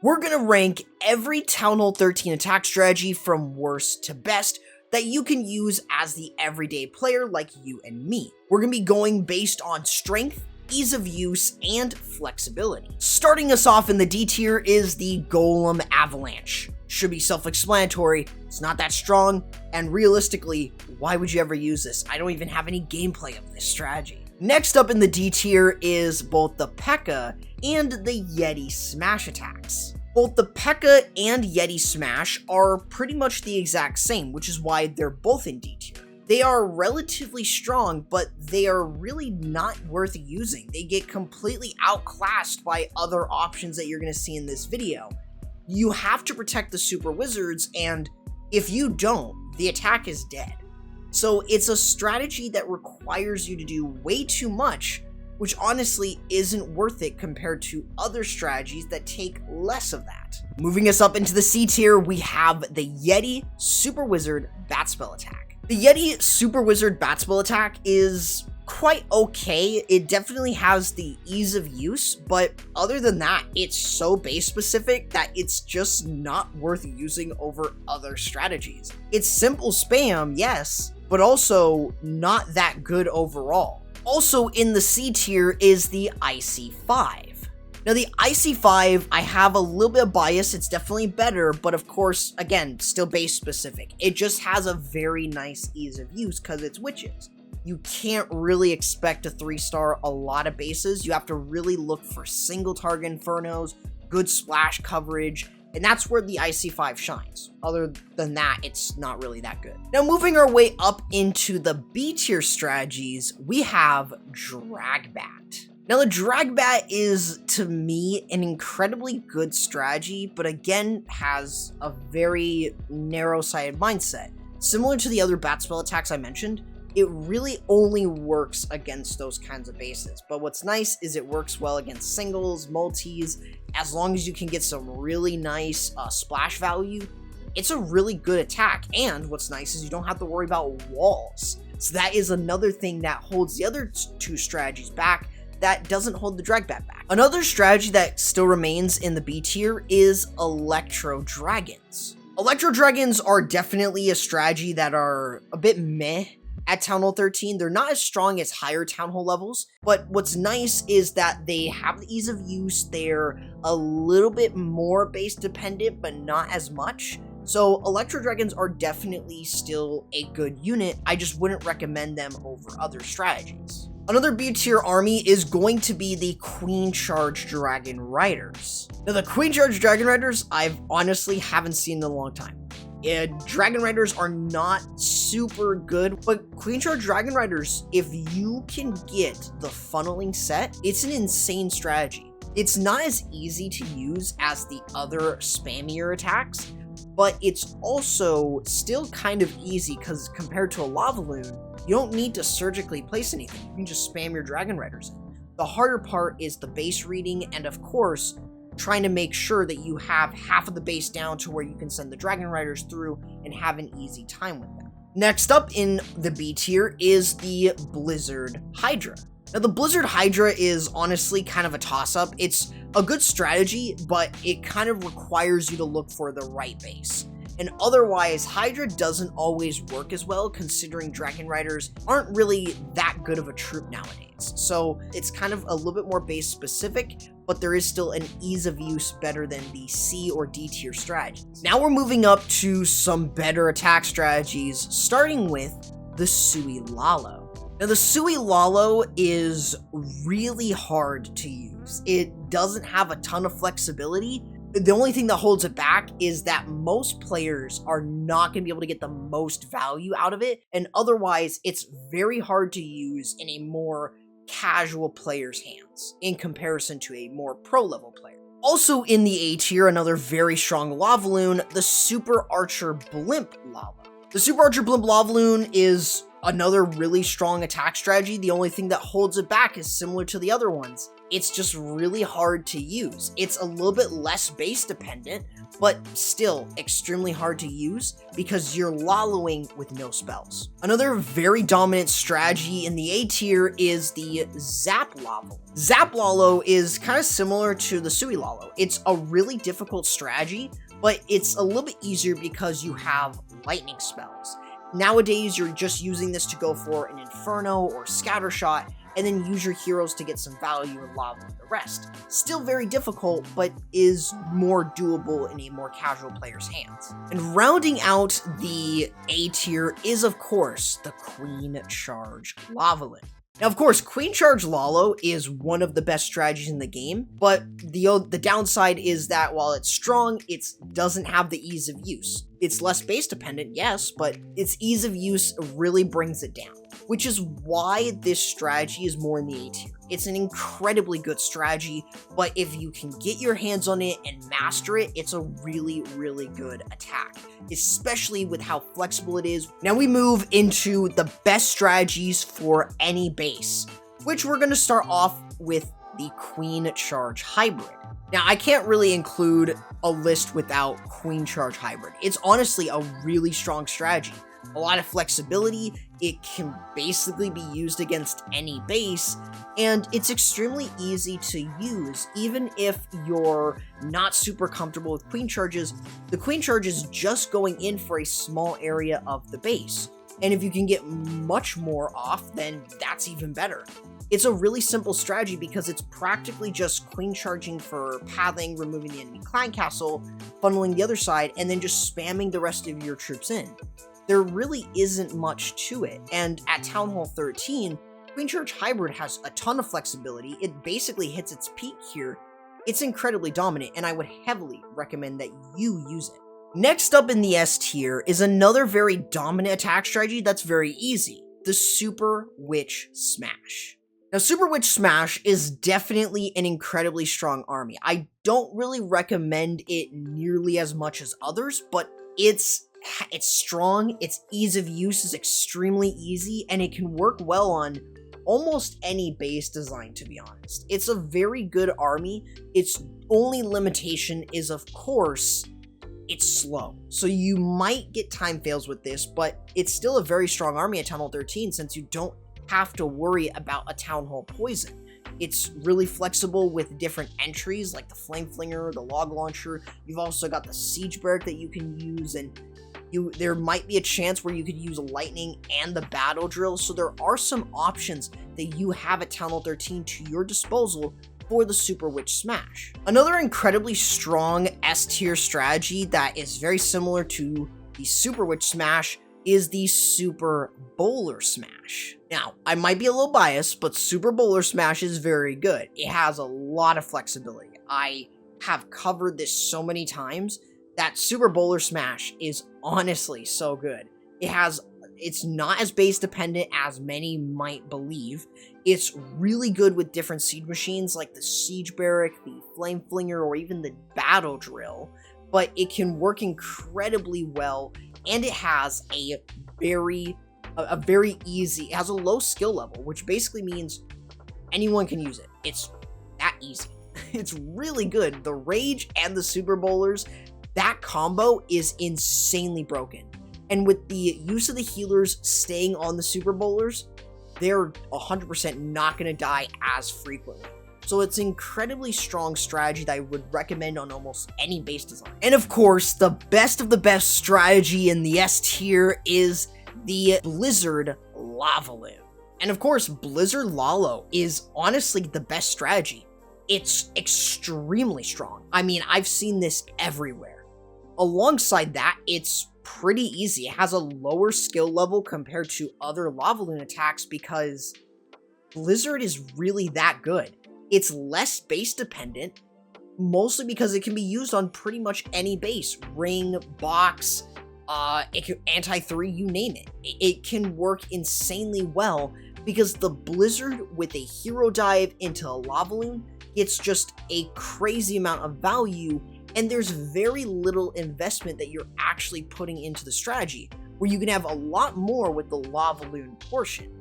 We're gonna rank every Town Hall 13 attack strategy from worst to best that you can use as the everyday player like you and me. We're gonna be going based on strength, ease of use, and flexibility. Starting us off in the D tier is the Golem Avalanche. Should be self-explanatory, it's not that strong, and realistically, why would you ever use this? I don't even have any gameplay of this strategy. Next up in the D tier is both the Pekka and the Yeti smash attacks. Both the Pekka and Yeti smash are pretty much the exact same, which is why they're both in D tier. They are relatively strong, but they are really not worth using. They get completely outclassed by other options that you're going to see in this video. You have to protect the super wizards, and if you don't, the attack is dead. So it's a strategy that requires you to do way too much, which honestly isn't worth it compared to other strategies that take less of that. Moving us up into the C tier, we have the Yeti Super Wizard Bat Spell Attack. The Yeti Super Wizard Bat Spell Attack is quite okay. It definitely has the ease of use, but other than that, it's so base specific that it's just not worth using over other strategies. It's simple spam, yes, but also not that good overall. Also in the C tier is the IC5. Now the IC5, I have a little bit of bias, it's definitely better, but of course, again, still base specific. It just has a very nice ease of use because it's witches. You can't really expect a 3-star a lot of bases. You have to really look for single target infernos, good splash coverage, and that's where the IC5 shines. Other than that, it's not really that good. Now moving our way up into the B tier strategies, we have Dragbat. Now the Dragbat is, to me, an incredibly good strategy, but again, has a very narrow-sighted mindset. Similar to the other bat spell attacks I mentioned, it really only works against those kinds of bases. But what's nice is it works well against singles, multis, as long as you can get some really nice splash value. It's a really good attack, and what's nice is you don't have to worry about walls. So that is another thing that holds the other two strategies back that doesn't hold the Dragbat back. Another strategy that still remains in the B tier is Electro Dragons. Electro Dragons are definitely a strategy that are a bit meh at Town Hall 13. They're not as strong as higher Town Hall levels, but what's nice is that they have the ease of use. They're a little bit more base dependent, but not as much. So Electro Dragons are definitely still a good unit. I just wouldn't recommend them over other strategies. Another B tier army is going to be the Queen Charge Dragon Riders. Now the Queen Charge Dragon Riders, I've honestly haven't seen in a long time. Dragon Riders are not super good, but Queen Charge Dragon Riders, if you can get the funneling set, it's an insane strategy. It's not as easy to use as the other spammier attacks, but it's also still kind of easy because compared to a Lava Loon, you don't need to surgically place anything. You can just spam your Dragon Riders in. The harder part is the base reading and, of course, trying to make sure that you have half of the base down to where you can send the Dragon Riders through and have an easy time with them. Next up in the B tier is the Blizzard Hydra. Now the Blizzard Hydra is honestly kind of a toss-up. It's a good strategy, but it kind of requires you to look for the right base. And otherwise, Hydra doesn't always work as well, considering Dragon Riders aren't really that good of a troop nowadays. So it's kind of a little bit more base specific, but there is still an ease of use better than the C or D tier strategies. Now we're moving up to some better attack strategies, starting with the Sui Lalo. Now the Sui Lalo is really hard to use. It doesn't have a ton of flexibility. The only thing that holds it back is that most players are not going to be able to get the most value out of it, and otherwise it's very hard to use in a more casual player's hands in comparison to a more pro level player. Also in the A tier, another very strong Lava Loon, the Super Archer Blimp Lava. The Super Archer Blimp Lava Loon is another really strong attack strategy. The only thing that holds it back is similar to the other ones. it's just really hard to use. It's a little bit less base dependent, but still extremely hard to use because you're Laloing with no spells. Another very dominant strategy in the A tier is the Zap Lalo. Zap Lalo is kind of similar to the Sui Lalo. It's a really difficult strategy, but it's a little bit easier because you have lightning spells. Nowadays, you're just using this to go for an Inferno or Scatter Shot, and then use your heroes to get some value and lava with the rest. Still very difficult, but is more doable in a more casual player's hands. And rounding out the A tier is, of course, the Queen Charge Lavaland. Now, of course, Queen Charge Lalo is one of the best strategies in the game, but the downside is that while it's strong, it doesn't have the ease of use. It's less base dependent, yes, but its ease of use really brings it down, which is why this strategy is more in the A tier. It's an incredibly good strategy, but if you can get your hands on it and master it, it's a really, really good attack, especially with how flexible it is. Now we move into the best strategies for any base, which we're going to start off with the Queen Charge Hybrid. Now, I can't really include a list without Queen Charge Hybrid. It's honestly a really strong strategy. A lot of flexibility, it can basically be used against any base, and it's extremely easy to use. Even if you're not super comfortable with Queen Charges, the Queen Charge is just going in for a small area of the base. And if you can get much more off, then that's even better. It's a really simple strategy because it's practically just Queen Charging for pathing, removing the enemy clan castle, funneling the other side, and then just spamming the rest of your troops in. There really isn't much to it, and at Town Hall 13, Queen Charge Hybrid has a ton of flexibility. It basically hits its peak here. It's incredibly dominant, and I would heavily recommend that you use it. Next up in the S tier is another very dominant attack strategy that's very easy, the Super Witch Smash. Now, Super Witch Smash is definitely an incredibly strong army. I don't really recommend it nearly as much as others, but it's strong, its ease of use is extremely easy, and it can work well on almost any base design, to be honest. It's a very good army. Its only limitation is, of course, it's slow. So you might get time fails with this, but it's still a very strong army at Town Hall 13 since you don't have to worry about a Town Hall poison. It's really flexible with different entries like the Flame Flinger, the Log Launcher. You've also got the Siege Barrack that you can use, and there might be a chance where you could use Lightning and the Battle Drill. So there are some options that you have at Town Hall 13 to your disposal for the Super Witch Smash. Another incredibly strong S tier strategy that is very similar to the Super Witch Smash is the Super Bowler Smash. Now, I might be a little biased, but Super Bowler Smash is very good. It has a lot of flexibility. I have covered this so many times that Super Bowler Smash is honestly so good. It's not as base dependent as many might believe. It's really good with different siege machines like the Siege Barrack, the Flame Flinger, or even the Battle Drill, but it can work incredibly well, and it has it has a low skill level, which basically means anyone can use it. It's that easy. It's really good. The Rage and the Super Bowlers, that combo is insanely broken. And with the use of the healers staying on the Super Bowlers, they're 100% not going to die as frequently. So it's an incredibly strong strategy that I would recommend on almost any base design. And of course, the best of the best strategy in the S tier is the Blizzard Lavalu. And of course, Blizzard Lalo is honestly the best strategy. It's extremely strong. I mean, I've seen this everywhere. Alongside that, it's pretty easy. It has a lower skill level compared to other Lavaloon attacks because Blizzard is really that good. It's less base dependent, mostly because it can be used on pretty much any base. Ring, box, it can anti-3, you name it. It can work insanely well because the Blizzard with a hero dive into a Lavaloon gets just a crazy amount of value, and there's very little investment that you're actually putting into the strategy, where you can have a lot more with the Lavaloon portion.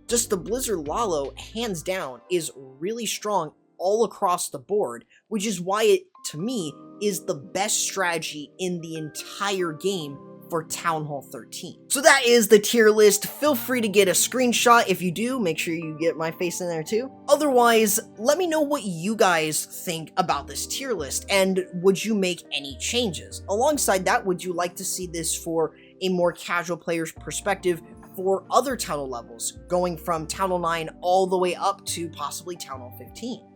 Just the Blizzard Lalo, hands down, is really strong all across the board, which is why it, to me, is the best strategy in the entire game for Town Hall 13. So that is the tier list. Feel free to get a screenshot. If you do, make sure you get my face in there too. Otherwise, let me know what you guys think about this tier list, and would you make any changes? Alongside that, would you like to see this for a more casual player's perspective for other Town Hall levels, going from Town Hall 9 all the way up to possibly Town Hall 15?